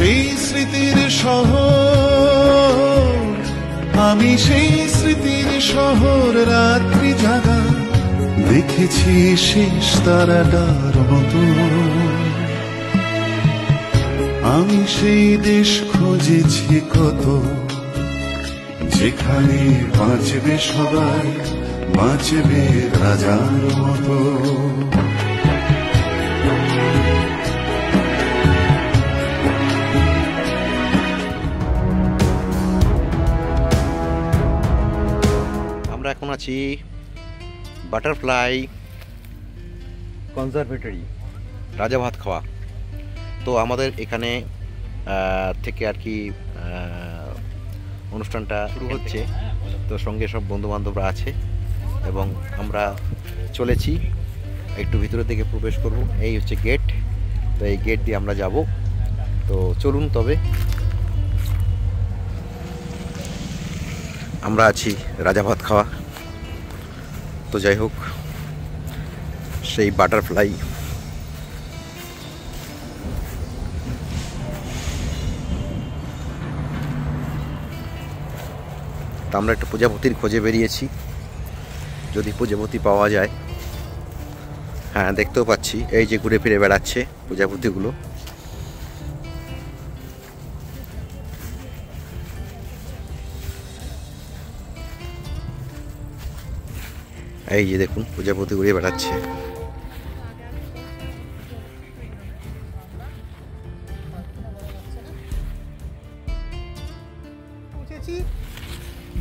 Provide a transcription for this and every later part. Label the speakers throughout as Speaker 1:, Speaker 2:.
Speaker 1: সেই স্মৃতির শহর, আমি সেই স্মৃতির শহর, রাত্রি জাগা দেখেছি শেষ তারাটার মতো। আমি সেই দেশ খুঁজেছি কত, যেখানে বাঁচবে সবাই, বাঁচবে রাজার মতো।
Speaker 2: আমরা এখন আছি বাটারফ্লাই কনজারভেটরি, রাজা ভাত খাওয়া। তো আমাদের এখানে থেকে আর কি অনুষ্ঠানটা শুরু হচ্ছে। তো সঙ্গে সব বন্ধু বান্ধবরা আছে এবং আমরা চলেছি একটু ভিতরের দিকে প্রবেশ করব। এই হচ্ছে গেট, তো এই গেট দিয়ে আমরা যাব। তো চলুন তবে। আমরা আছি রাজা ভাত খাওয়া। তো যাই হোক, সেই বাটারফ্লাই তা আমরা একটা প্রজাপতির খোঁজে বেরিয়েছি, যদি প্রজাপতি পাওয়া যায়। হ্যাঁ, দেখতেও পাচ্ছি এই যে ঘুরে ফিরে বেড়াচ্ছে প্রজাপতিগুলো। এই যে দেখুন প্রজাপতি ঘুরে বেড়াচ্ছে।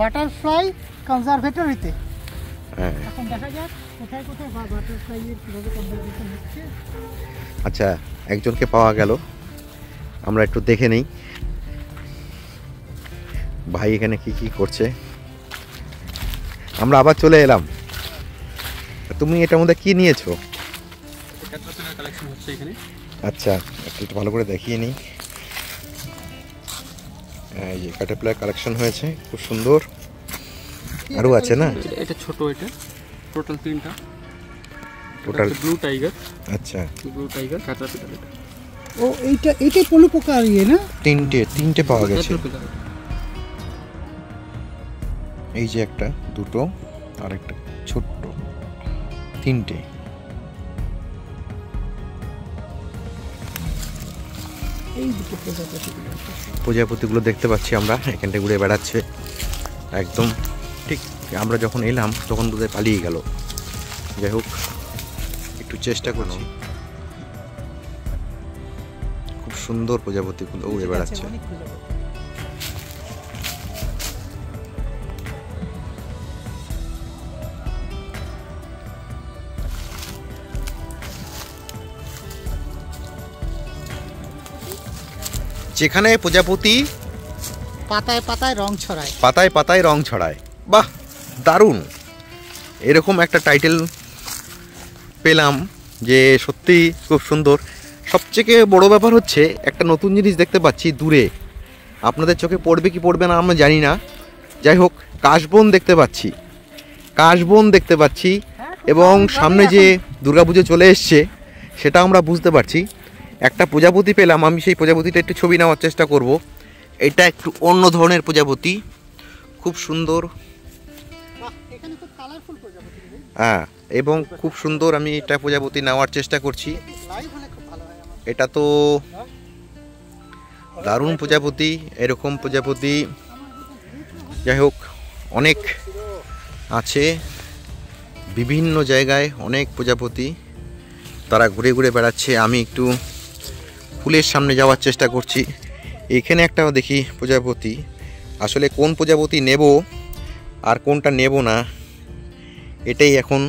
Speaker 3: বাটারফ্লাই কনজারভেটরিতে।
Speaker 2: হ্যাঁ,
Speaker 3: এখন দেখা যাক কোথায় কোথায় বাটারফ্লাইয়ের কিভাবে কনজারভেশন হচ্ছে।
Speaker 2: আচ্ছা, একজনকে পাওয়া গেল, আমরা একটু দেখে নেই ভাই এখানে কি কি করছে। আমরা আবার চলে এলাম। তুমি এটার মধ্যে কি নিয়েছো?
Speaker 4: কালেকশন হচ্ছে এখানে।
Speaker 2: আচ্ছা, একটু ভালো করে দেখিয়ে নিই। এই যে ক্যাটারপিলার কালেকশন হয়েছে, খুব সুন্দর। আরও আছে না?
Speaker 4: এটা ছোট, এটা টোটাল 3টা।
Speaker 2: Total
Speaker 4: blue tiger.
Speaker 2: আচ্ছা,
Speaker 4: ব্লু টাইগার ক্যাটারপিলার এটা।
Speaker 3: ও এইটাই পলু পোকা ইয়ে না?
Speaker 2: তিনটে পাওয়া গেছে।
Speaker 4: ক্যাটারপিলার।
Speaker 2: এই যে একটা, দুটো, আর একটা ছোট্ট, তিনটে।
Speaker 3: এই দুটো প্রজাপতি,
Speaker 2: প্রজাপতিগুলো দেখতে পাচ্ছি আমরা, এখানটায় ঘুরে বেড়াচ্ছে একদম। ঠিক আমরা যখন এলাম তখন বোধহয় পালিয়ে গেল। যাই হোক, একটু চেষ্টা করছি। খুব সুন্দর প্রজাপতিগুলো উড়ে বেড়াচ্ছে।
Speaker 3: অনেক প্রজাপতি।
Speaker 2: যেখানে প্রজাপতি
Speaker 3: পাতায় পাতায় রং ছড়ায়।
Speaker 2: পাতায় পাতায় রং ছড়ায়। বাহ, দারুণ! এরকম একটা টাইটেল পেলাম যে সত্যি খুব সুন্দর। সবথেকে বড় ব্যাপার হচ্ছে একটা নতুন জিনিস দেখতে পাচ্ছি দূরে। আপনাদের চোখে পড়বে কি পড়বে না আমরা জানি না। যাই হোক, কাশবন দেখতে পাচ্ছি, কাশবন দেখতে পাচ্ছি। এবং সামনে যে দুর্গাপুজো চলে এসছে সেটা আমরা বুঝতে পারছি। একটা প্রজাপতি পেলাম, আমি সেই প্রজাপতিটা একটু ছবি নেওয়ার চেষ্টা করব। এটা একটু অন্য ধরনের প্রজাপতি, খুব সুন্দর।
Speaker 3: এখানে তো কালারফুল প্রজাপতি।
Speaker 2: হ্যাঁ, এবং খুব সুন্দর। আমি এটা প্রজাপতি নেওয়ার চেষ্টা করছি।
Speaker 3: লাইভ হলে খুব ভালো হয় আমার।
Speaker 2: এটা তো দারুণ প্রজাপতি, এরকম প্রজাপতি যাই হোক অনেক আছে বিভিন্ন জায়গায়, অনেক প্রজাপতি তারা ঘুরে ঘুরে বেড়াচ্ছে। আমি একটু ফুলের সামনে যাওয়ার চেষ্টা করছি। এখানে একটা দেখি প্রজাপতি, আসলে কোন প্রজাপতি নেব আর কোনটা নেব না এটাই এখন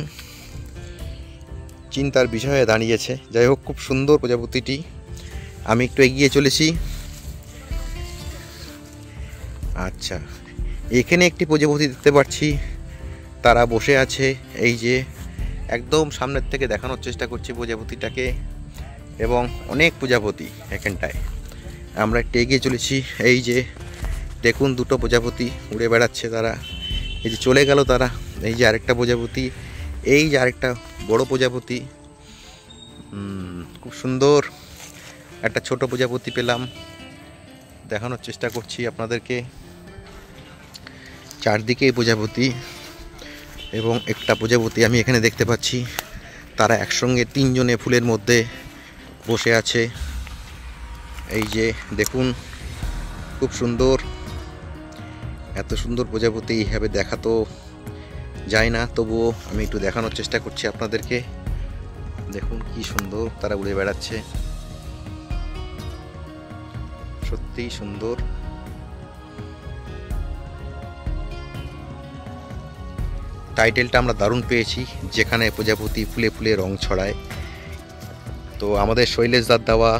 Speaker 2: চিন্তার বিষয়ে দাঁড়িয়েছে। যাই হোক, খুব সুন্দর প্রজাপতিটি। আমি একটু এগিয়ে চলেছি। আচ্ছা, এখানে একটি প্রজাপতি দেখতে পাচ্ছি, তারা বসে আছে। এই যে একদম সামনের থেকে দেখানোর চেষ্টা করছি প্রজাপতিটাকে, এবং অনেক প্রজাপতি এখানটায়। আমরা একটু এগিয়ে চলেছি। এই যে দেখুন, দুটো প্রজাপতি উড়ে বেড়াচ্ছে তারা। এই যে চলে গেল তারা। এই যে আরেকটা প্রজাপতি, এই যে আরেকটা বড় প্রজাপতি। খুব সুন্দর একটা ছোট প্রজাপতি পেলাম। দেখানোর চেষ্টা করছি আপনাদেরকে। চারদিকেই প্রজাপতি, এবং একটা প্রজাপতি আমি এখানে দেখতে পাচ্ছি। তারা একসঙ্গে তিনজনে ফুলের মধ্যে বসে আছে। এই যে দেখুন, খুব সুন্দর। এত সুন্দর প্রজাপতি এইভাবে দেখা তো যায় না, তবুও আমি একটু দেখানোর চেষ্টা করছি আপনাদেরকে। দেখুন কি সুন্দর তারা উড়ে বেড়াচ্ছে, সত্যিই সুন্দর। টাইটেলটা আমরা দারুণ পেয়েছি, যেখানে প্রজাপতি ফুলে ফুলে রং ছড়ায়। তো আমাদের শৈলেশ দার দেওয়া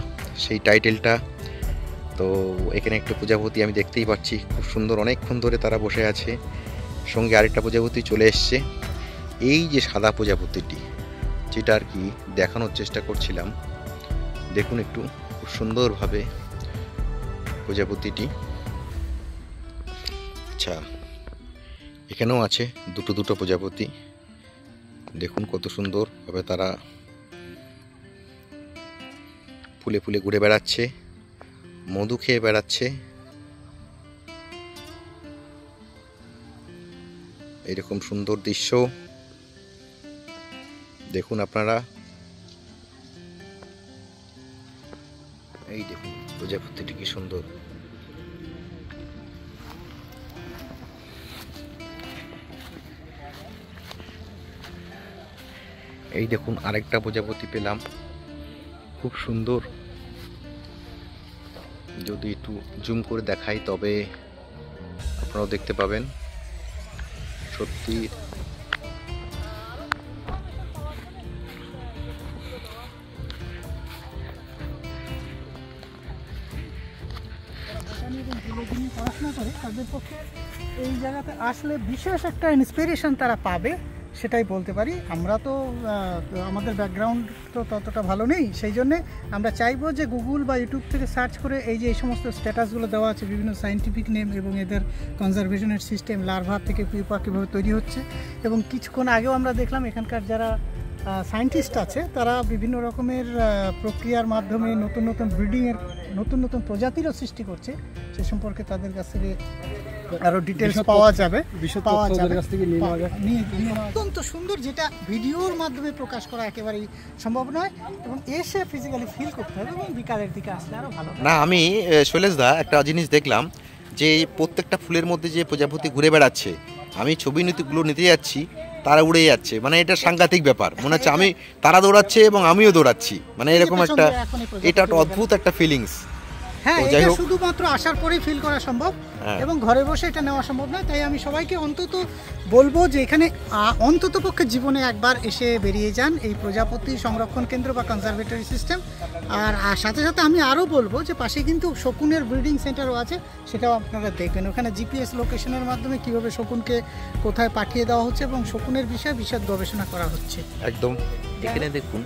Speaker 2: সেই টাইটেলটা। তো এখানে একটা প্রজাপতি আমি দেখতেই পাচ্ছি, খুব সুন্দর, অনেকক্ষণ ধরে তারা বসে আছে। সঙ্গে আরেকটা প্রজাপতি চলে এসছে। এই যে সাদা প্রজাপতিটি, যেটা আর কি দেখানোর চেষ্টা করছিলাম, দেখুন একটু খুব সুন্দরভাবে প্রজাপতিটি। আচ্ছা, এখানেও আছে দুটো দুটো প্রজাপতি। দেখুন কত সুন্দরভাবে তারা ফুলে ফুলে ঘুরে বেড়াচ্ছে, মধু খেয়ে বেড়াচ্ছে। এরকম সুন্দর দৃশ্য দেখুন আপনারা। এই দেখুন প্রজাপতিটি কি সুন্দর। এই দেখুন আরেকটা প্রজাপতি পেলাম, খুব সুন্দর। যদি একটু জুম করে দেখাই তবে আপনারাও দেখতে পাবেন। সত্যি
Speaker 3: পড়াশোনা করে তাদের পক্ষে এই জায়গাতে আসলে বিশেষ একটা ইন্সপিরেশন তারা পাবে, সেটাই বলতে পারি। আমরা তো আমাদের ব্যাকগ্রাউন্ড তো ততটা ভালো নেই, সেই জন্যে আমরা চাইবো যে গুগল বা ইউটিউব থেকে সার্চ করে এই যে এই সমস্ত স্ট্যাটাসগুলো দেওয়া আছে, বিভিন্ন সায়েন্টিফিক নেম এবং এদের কনজারভেশনের সিস্টেম, লার্ভা থেকে পিউপা কীভাবে তৈরি হচ্ছে। এবং কিছুক্ষণ আগেও আমরা দেখলাম এখানকার যারা সায়েন্টিস্ট আছে তারা বিভিন্ন রকমের প্রক্রিয়ার মাধ্যমে নতুন নতুন ব্রিডিংয়ের নতুন নতুন প্রজাতিরও সৃষ্টি করছে। সে সম্পর্কে তাদের কাছ থেকে আরো ডিটেলস পাওয়া যাবে। অত্যন্ত সুন্দর, যেটা ভিডিওর মাধ্যমে প্রকাশ করা একেবারেই সম্ভব নয়, এবং এসে ফিজিক্যালি ফিল করতে হবে, এবং বিকালের দিকে আসলে আরো ভালো।
Speaker 2: না, আমি শৈলেশ দা একটা জিনিস দেখলাম যে প্রত্যেকটা ফুলের মধ্যে যে প্রজাপতি ঘুরে বেড়াচ্ছে, আমি ছবি নিতে যাচ্ছি, তারা উড়ে যাচ্ছে। মানে এটা সাংঘাতিক ব্যাপার, মনে হচ্ছে আমি তারা দৌড়াচ্ছে এবং আমিও দৌড়াচ্ছি। মানে এরকম একটা, এটা একটা অদ্ভুত একটা ফিলিংস।
Speaker 3: হ্যাঁ, এটা শুধুমাত্র আসার পরেই ফিল করা সম্ভব, এবং ঘরে বসে এটা নেওয়া সম্ভব নয়। তাই আমি সবাইকে অন্তত বলবো যে এখানে অন্তত পক্ষে জীবনে একবার এসে বেরিয়ে যান এই প্রজাপতি সংরক্ষণ কেন্দ্র বা কনজারভেটরি সিস্টেম। আর সাথে সাথে আমি আরও বলবো যে পাশে কিন্তু শকুনের ব্রিডিং সেন্টারও আছে, সেটাও আপনারা দেখবেন। ওখানে জিপিএস লোকেশনের মাধ্যমে কীভাবে শকুনকে কোথায় পাঠিয়ে দেওয়া হচ্ছে এবং শকুনের বিষয়ে বিশদ গবেষণা করা হচ্ছে।
Speaker 2: একদম এখানে দেখুন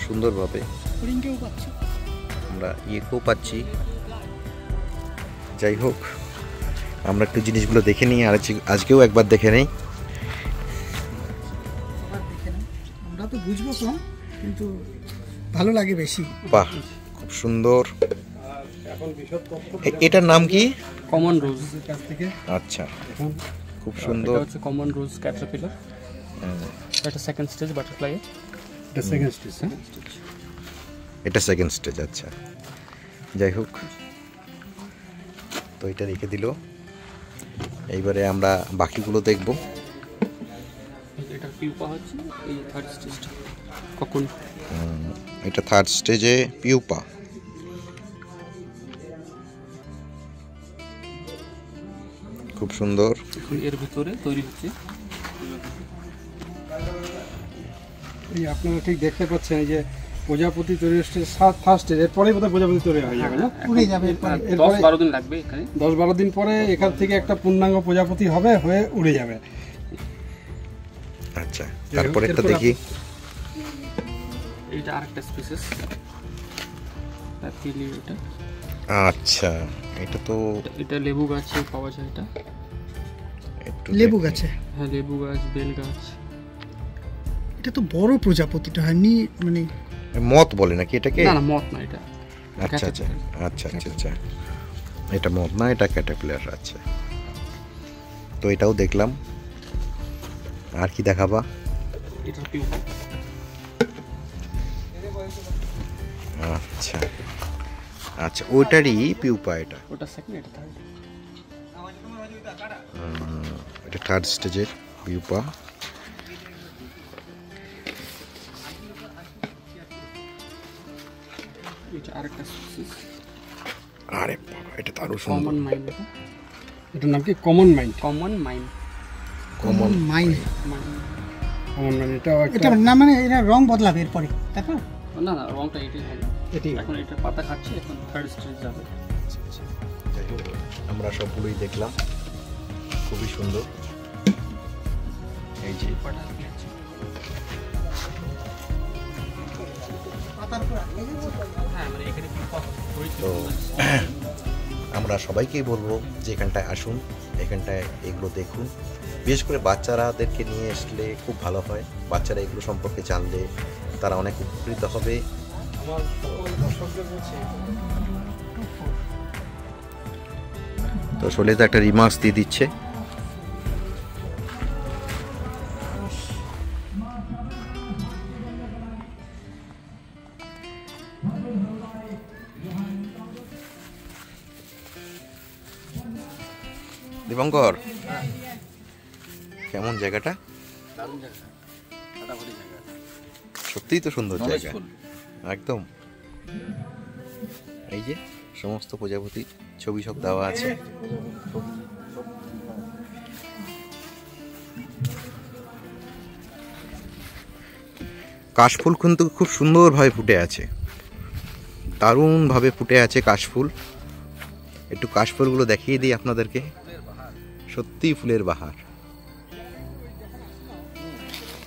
Speaker 2: সুন্দরভাবে আমরা ইয়েকেও পাচ্ছি। যাই হোক, আমরা একটু জিনিসগুলো দেখে নিই, আর আজকেও একবার দেখে নেই।
Speaker 3: আমরা তো বুঝবো কম, কিন্তু ভালো লাগে বেশি।
Speaker 2: বাহ, খুব সুন্দর। এটার নাম কি?
Speaker 4: কমন রোজ।
Speaker 2: আচ্ছা, খুব সুন্দর।
Speaker 4: এটা হচ্ছে কমন রোজ ক্যাটারপিলার। এটা সেকেন্ড স্টেজ বাটারফ্লাই।
Speaker 2: এটা সেকেন্ড স্টেজ। আচ্ছা, যাই হোক, তো এটা রেখে দিল। এইবারে আমরা বাকিগুলো দেখব।
Speaker 4: এটা পিউপা হচ্ছে এই থার্ড স্টেজটা। কখন
Speaker 2: এটা থার্ড স্টেজে পিউপা। খুব সুন্দর।
Speaker 4: এর ভিতরে তৈরি হচ্ছে।
Speaker 5: এই আপনারা ঠিক দেখতে পাচ্ছেন এই যে প্রজাপতি তৈরি হচ্ছে ফার্স্ট স্টেজ, এরপরেই বোধহয় প্রজাপতি তৈরি হয়ে যাবে না?
Speaker 3: উড়ে যাবে।
Speaker 4: 10-12 দিন লাগবে এখানে।
Speaker 5: 10-12 দিন পরে এখান থেকে একটা পূর্ণাঙ্গ প্রজাপতি হবে, হয়ে উড়ে যাবে।
Speaker 2: আচ্ছা, তারপরে একটা দেখি।
Speaker 4: এইটা আরেকটা স্পিসিস। এটা
Speaker 2: আচ্ছা, এটা তো
Speaker 4: এটা লেবু গাছে পাওয়া যায়। এটা
Speaker 3: লেবু গাছে,
Speaker 4: হ্যাঁ, লেবু গাছ, বেল গাছ।
Speaker 3: এটা তো বড় প্রজাপতিটা হয় নি, মানে
Speaker 2: মত বলে নাকি এটাকে?
Speaker 4: না না মত না এটা।
Speaker 2: আচ্ছা আচ্ছা আচ্ছা আচ্ছা আচ্ছা, এটা মত না, এটা ক্যাটারপিলার। আচ্ছা, তো এটাও দেখলাম। আর কি দেখাবা?
Speaker 4: এটা পিউপা।
Speaker 2: আচ্ছা আচ্ছা, ওইটারই পিউপা এটা।
Speaker 4: ওটা সেকেন্ড, এটা থার্ড।
Speaker 2: এটা থার্ড স্টেজের পিউপা।
Speaker 4: এটা আরেকটা স্পিসিস।
Speaker 2: আরে বাবা, এটা তো আরো সুন্দর।
Speaker 4: Common mine.
Speaker 5: এটার নাম কি? Common mind.
Speaker 4: Common mine.
Speaker 3: Common mine.
Speaker 5: Common mind এটা
Speaker 3: এটা না, মানে এটা রং বদলাবে এরপরে, তাই তো?
Speaker 4: না না, রংটা এটাই হবে।
Speaker 5: এটাই
Speaker 4: এখন এটা পাতা খাচ্ছে, এখন থার্ড স্টেজ যাবে।
Speaker 2: যাই হোক, আমরা সবগুলোই দেখলাম, খুবই সুন্দর। এই যে
Speaker 4: পাতা খাচ্ছে। হ্যাঁ, মানে এখানে পিউপা হয়েছে।
Speaker 2: তো আমরা সবাইকেই বলবো যে এখানটায় আসুন, এখানটায় এগুলো দেখুন। বিশেষ করে বাচ্চারাদেরকে নিয়ে আসলে খুব ভালো হয়। বাচ্চারা এগুলো সম্পর্কে জানলে তারা অনেক উপকৃত হবে।
Speaker 5: আমার সকল দর্শকদের বলছি,
Speaker 2: তো শোলেতে একটা রিমার্কস দিয়ে দিচ্ছে। দীপঙ্কর, কেমন জায়গাটা? সত্যিই তো সুন্দর জায়গা, একদম। এই যে সমস্ত প্রজাপতির ছবি সব দেওয়া আছে। কাশফুল কিন্তু খুব সুন্দরভাবে ফুটে আছে, দারুণভাবে ফুটে আছে কাশফুল। একটু কাশফুলগুলো দেখিয়ে দিই আপনাদেরকে, সত্যিই ফুলের বাহার।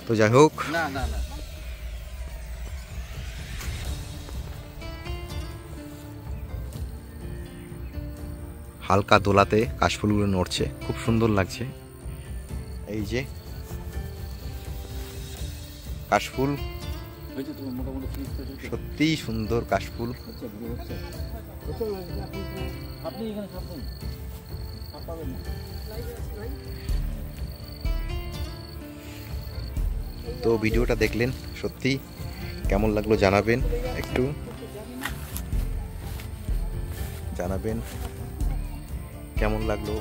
Speaker 2: তো যাই হোক, হালকা দোলাতে কাশফুলগুলো নড়ছে, খুব সুন্দর লাগছে। এই যে কাশফুল, সত্যিই সুন্দর কাশফুল। তো ভিডিওটা দেখলেন, সত্যি কেমন লাগলো জানাবেন, একটু জানাবেন কেমন লাগলো।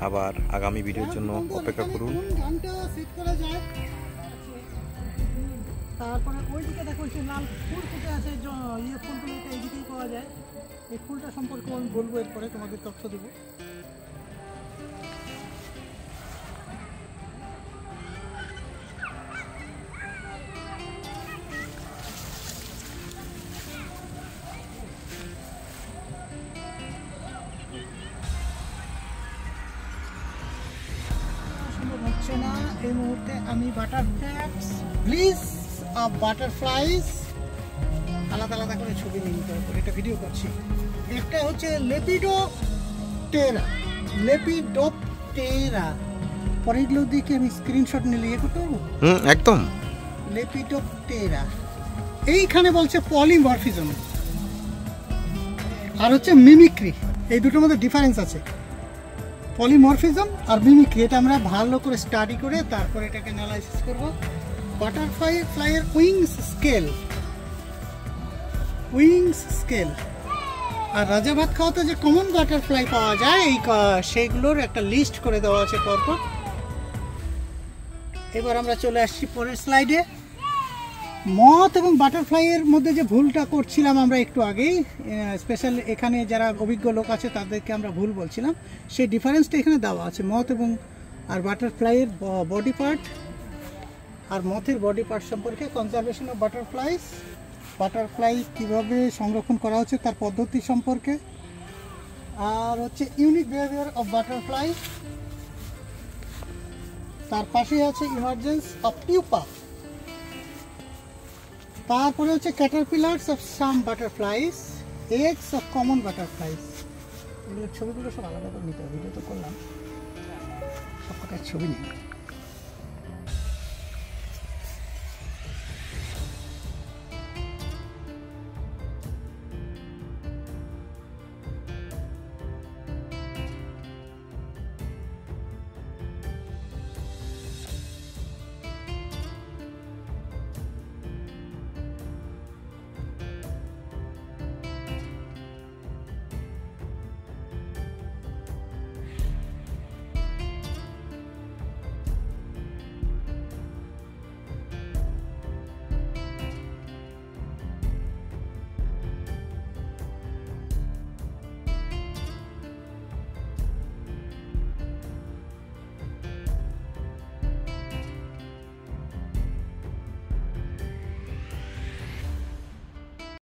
Speaker 2: আবার আগামী ভিডিওর জন্য অপেক্ষা করুন।
Speaker 3: তারপরে ওইদিকে দেখো যে লাল ফুল ফুটে আছে, ইয়ে ফুলগুলো এইদিকেই পাওয়া যায়। এই ফুলটা সম্পর্কে আমি বলবো, এরপরে তোমাদের তথ্য দেবো। হচ্ছে না এই মুহূর্তে। আমি বাটারফ্লাইস, ব্লিস অফ বাটারফ্লাইস আলাদা আলাদা করে ছবি নিতে হবে, এটা ভিডিও করছি। একটা হচ্ছে লেপিডোপটেরা, লেপিডোপটেরা। পরেগুলো দিকে আমি স্ক্রিনশট নিয়ে ইয়ে করতে পারবো।
Speaker 2: একদম।
Speaker 3: লেপিডোপটেরা, এইখানে বলছে পলিমরফিজম, আর হচ্ছে মিমিক্রি। এই দুটোর মধ্যে ডিফারেন্স আছে, পলিমরফিজম আর মিমিক্রি। এটা আমরা ভালো করে স্টাডি করে তারপর এটাকে অ্যানালাইসিস করব। বাটারফ্লাইয়ের উইংস স্কেল, উইংস স্কেল। আর রাজা ভাত খাওয়াতে যে কমন বাটারফ্লাই পাওয়া যায়, এই সেইগুলোর একটা লিস্ট করে দেওয়া আছে পরপর। এবার আমরা চলে আসছি পরের স্লাইডে। মথ এবং বাটারফ্লাইয়ের মধ্যে যে ভুলটা করছিলাম আমরা একটু আগেই, স্পেশাল এখানে যারা অভিজ্ঞ লোক আছে তাদেরকে আমরা ভুল বলছিলাম, সেই ডিফারেন্সটা এখানে দেওয়া আছে। মথ এবং আর বাটারফ্লাইয়ের বডি পার্ট আর মথের বডি পার্ট সম্পর্কে, কনজারভেশন অফ বাটারফ্লাইস, বাটারফ্লাই কীভাবে সংরক্ষণ করা হচ্ছে তার পদ্ধতি সম্পর্কে, আর হচ্ছে ইউনিক বিহেভিয়ার অফ বাটারফ্লাই। তার পাশে আছে ইমার্জেন্স অফ পিউপা। তারপরে হচ্ছে caterpillars of some butterflies, eggs of common butterflies. এগুলোর ছবিগুলো সব আলাদা করে নিতে হবে, ভিডিও তো করলাম, সব কটার ছবি নেই।